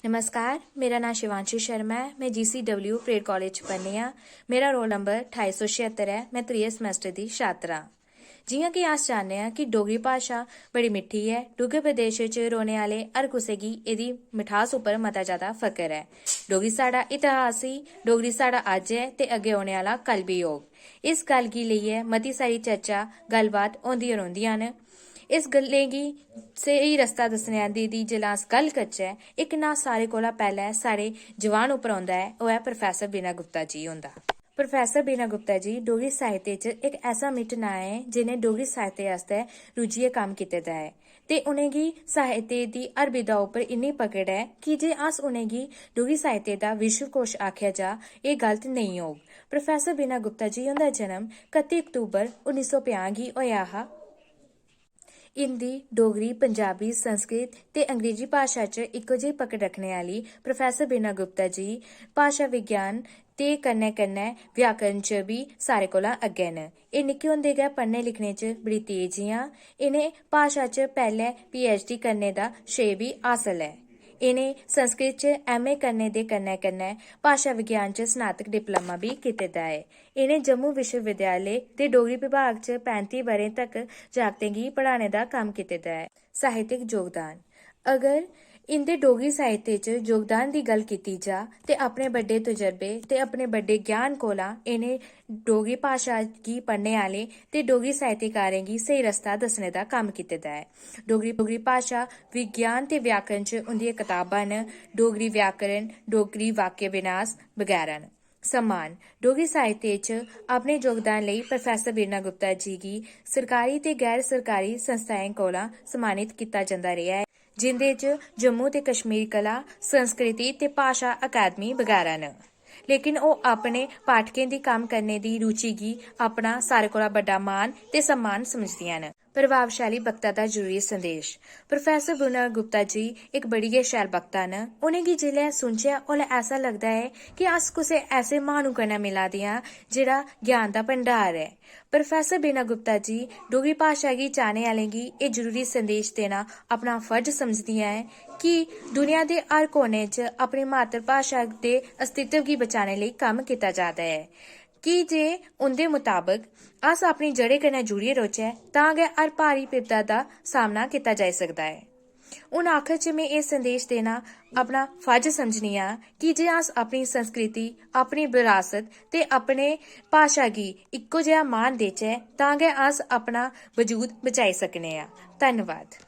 नमस्कार, मेरा नाम शिवांशी शर्मा है। मैं GCW परेड कॉलेज पढ़नी हाँ। मेरा रोल नंबर 2876 है। मैं 3 समैस्टर की छात्रा। जियां कि अस जानते हैं कि डोगरी भाषा बड़ी मिठी है। डुग्गर प्रदेश च रौहने वाले हर कुसै गी एदी मिठास उपर मता ज़्यादा फकर है। डोगरी साड़ा इतिहास ही, डोगरी साड़ा अज्ज है ते अग्गे होने वाला कल भी होग। इस गल गी लेइयै मती सारी चर्चा गलबात होंदियां रौंह्दियां न। इस गल्लै गी स्हेई रस्ता दस्सने दी जेल्लै अस गल्ल करचै, इक नांऽ सारे कोला पैह्लें साढ़े जवान उप्पर औंदा है, ओह् है प्रोफैसर बीना गुप्ता जी होंदा। प्रोफैसर बीना गुप्ता जी डोगरी साहित्य च इक ऐसा मिट्ठ नांऽ है जिन्हें डोगरी साहित्य आस्तै रुज्झियै कम्म कीते दा है ते उनेंगी साहित्य दी हर विधा उप्पर इन्नी पकड़ है कि जे अस उनेंगी डोगरी साहित्य दा विश्वकोश आखेआ जा, एह् गलत नेईं होग। प्रोफैसर बीना गुप्ता जी हुंदा जन्म 31 अक्तूबर 1950 गी होया हा। हिंदी, डोगरी, पंजाबी, संस्कृत ते अंग्रेजी भाशा च इक्को जेही पकड़ रखने आह्ली प्रोफैसर बीना गुप्ता जी भाशा विज्ञान ते कन्नै कन्नै व्याकरण च बी सारे कोला अग्गें न। एह् निक्के होंदे गै पढ़ने लिखने च बड़ी तेज हियां। इ'नें भाशा च पैह्ले PhD करने दा श्रेय बी हासल ऐ। इ'नें संस्कृत च MA करने दे कन्नै कन्नै भाशा विज्ञान च स्नातक डिप्लोमा बी कीते दा ऐ। इ'नें जम्मू विश्वविद्यालय ते डोगरी विभाग च 35 ब'रें तक जागतें गी पढ़ाने दा कम्म कीते दा है। साहित्यक योगदान, अगर इंदे डोगरी साहित्य च योगदान दी गल्ल कीती जा ते अपने बड्डे तजुर्बे ते अपने बड्डे ज्ञान कोला इ'नें डोगरी भाशा गी पढ़ने आह्ले ते डोगरी साहित्यकारें गी स्हेई रस्ता दस्सने दा कम्म कीते दा ऐ। डोगरी भाशा विज्ञान ते व्याकरण च उंदियां कताबां न डोगरी व्याकरण, डोगरी वाक्य विन्यास बगैरा न। सम्मान, डोगरी साहित्य च अपने योगदान लेई प्रोफैसर बीना गुप्ता जी गी सरकारी ते गैर सरकारी संस्थाएं कोला सम्मानित कीता जंदा रेहा ऐ, जिंदे च जम्मू ते कश्मीर कला, संस्कृति ते भाशा अकैडमी बगैरा न। लेकिन ओह् अपने पाठकें दी कम्म करने दी रुचि गी अपना सारे कोला बड्डा मान ते सम्मान समझदियां न। प्रभावशाली वक्ता दा जरूरी संदेश, प्रोफैसर बीना गुप्ता जी इक बड़ी गै शैल वक्ता न। उनेंगी जिसलै सुनचै ओल्लै ऐसा लगदा है कि अस कुसै ऐसे माह्नू कन्नै मिला दे आं जेह्ड़ा ज्ञान दा भंडार ऐ। प्रोफैसर बीना गुप्ता जी डोगरी भाशा गी चाहने आह्लें गी एह् जरूरी संदेश देना अपना फर्ज समझदियां ऐ कि दुनिया दे हर कोने च अपनी मातर भाशा दे अस्तित्व गी बचाने लेई कम्म कीता जा'रदा ऐ, कि जे उंदे मुताबक अस अपनी जड़ें कन्नै जुड़ियै रौह्चै तां गै हर भारी बिपता दा सामना कीता जाई सकदा है। हून आखिर च में एह् संदेश देना अपना फर्ज समझनी आं कि जे अस अपनी संस्कृति, अपनी विरासत ते अपने भाशा गी इक्को जेहा मान देचै तां गै अस अपना वजूद बचाई सकने आं। धन्नवाद।